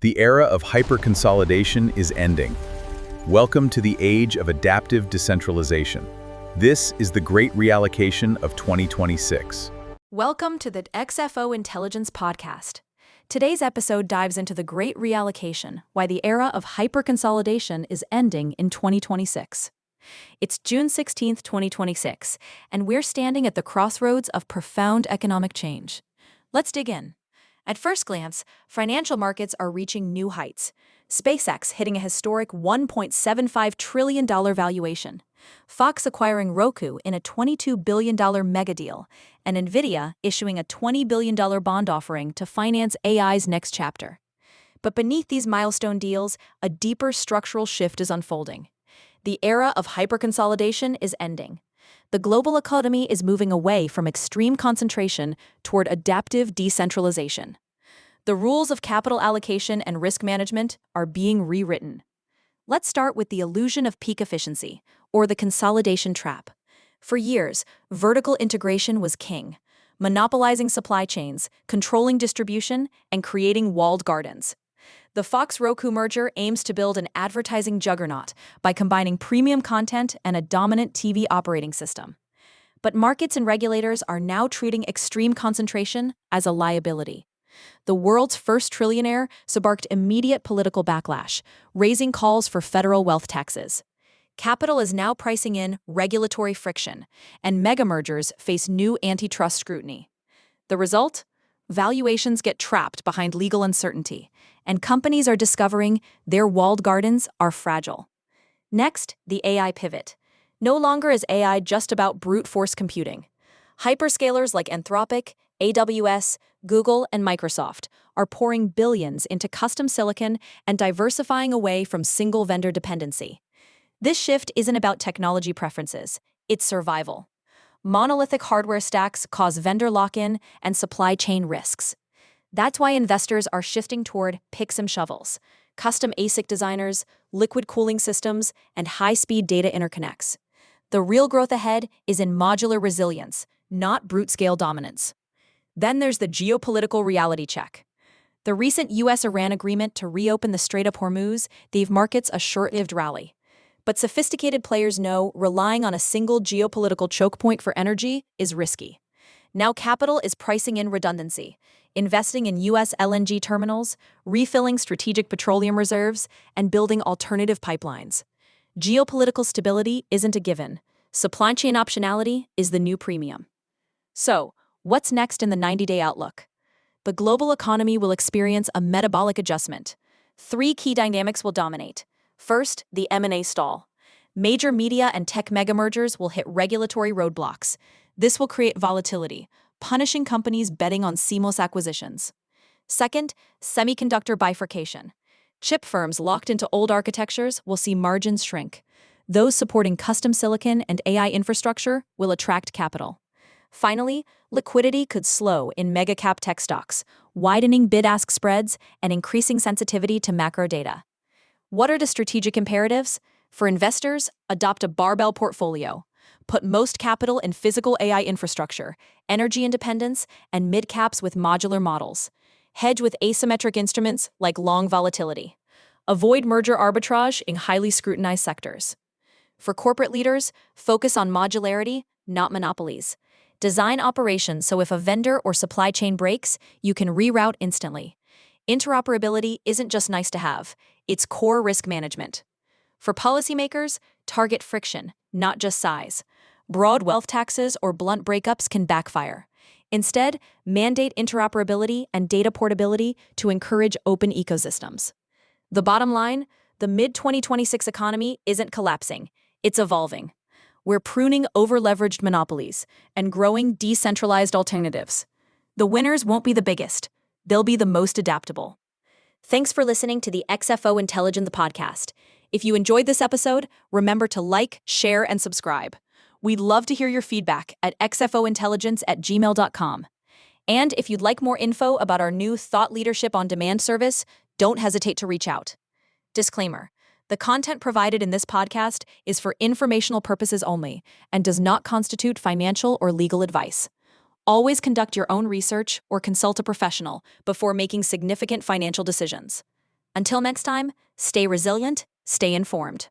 The era of hyper-consolidation is ending. Welcome to the age of adaptive decentralization. This is the great reallocation of 2026. Welcome to the XFO Intelligence Podcast. Today's episode dives into the great reallocation, why the era of hyper-consolidation is ending in 2026. It's June 16th, 2026, and we're standing at the crossroads of profound economic change. Let's dig in. At first glance, financial markets are reaching new heights. SpaceX hitting a historic $1.75 trillion valuation, Fox acquiring Roku in a $22 billion mega deal, and NVIDIA issuing a $20 billion bond offering to finance AI's next chapter. But beneath these milestone deals, a deeper structural shift is unfolding. The era of hyperconsolidation is ending. The global economy is moving away from extreme concentration toward adaptive decentralization. The rules of capital allocation and risk management are being rewritten. Let's start with the illusion of peak efficiency, or the consolidation trap. For years, vertical integration was king, monopolizing supply chains, controlling distribution, and creating walled gardens. The Fox-Roku merger aims to build an advertising juggernaut by combining premium content and a dominant TV operating system. But markets and regulators are now treating extreme concentration as a liability. The world's first trillionaire sparked immediate political backlash, raising calls for federal wealth taxes. Capital is now pricing in regulatory friction, and mega mergers face new antitrust scrutiny. The result? Valuations get trapped behind legal uncertainty, and companies are discovering their walled gardens are fragile. Next, the AI pivot. No longer is AI just about brute force computing. Hyperscalers like Anthropic, AWS, Google, and Microsoft are pouring billions into custom silicon and diversifying away from single vendor dependency. This shift isn't about technology preferences, it's survival. Monolithic hardware stacks cause vendor lock-in and supply chain risks. That's why investors are shifting toward picks and shovels, custom ASIC designers, liquid cooling systems, and high-speed data interconnects. The real growth ahead is in modular resilience, not brute-scale dominance. Then there's the geopolitical reality check. The recent US-Iran agreement to reopen the Strait of Hormuz gave markets a short-lived rally. But sophisticated players know relying on a single geopolitical choke point for energy is risky. Now capital is pricing in redundancy, investing in US LNG terminals, refilling strategic petroleum reserves, and building alternative pipelines. Geopolitical stability isn't a given. Supply chain optionality is the new premium. So, what's next in the 90-day outlook? The global economy will experience a metabolic adjustment. Three key dynamics will dominate. First, the M&A stall. Major media and tech mega mergers will hit regulatory roadblocks. This will create volatility, punishing companies betting on seamless acquisitions. Second, semiconductor bifurcation. Chip firms locked into old architectures will see margins shrink. Those supporting custom silicon and AI infrastructure will attract capital. Finally, liquidity could slow in mega-cap tech stocks, widening bid-ask spreads and increasing sensitivity to macro data. What are the strategic imperatives? For investors, adopt a barbell portfolio. Put most capital in physical AI infrastructure, energy independence, and mid-caps with modular models. Hedge with asymmetric instruments like long volatility. Avoid merger arbitrage in highly scrutinized sectors. For corporate leaders, focus on modularity, not monopolies. Design operations so if a vendor or supply chain breaks, you can reroute instantly. Interoperability isn't just nice to have, it's core risk management. For policymakers, target friction, not just size. Broad wealth taxes or blunt breakups can backfire. Instead, mandate interoperability and data portability to encourage open ecosystems. The bottom line, the mid-2026 economy isn't collapsing, it's evolving. We're pruning over-leveraged monopolies and growing decentralized alternatives. The winners won't be the biggest. They'll be the most adaptable. Thanks for listening to the XFO Intelligence Podcast. If you enjoyed this episode, remember to like, share, and subscribe. We'd love to hear your feedback at xfointelligence@gmail.com. And if you'd like more info about our new Thought Leadership on Demand service, don't hesitate to reach out. Disclaimer: the content provided in this podcast is for informational purposes only and does not constitute financial or legal advice. Always conduct your own research or consult a professional before making significant financial decisions. Until next time, stay resilient, stay informed.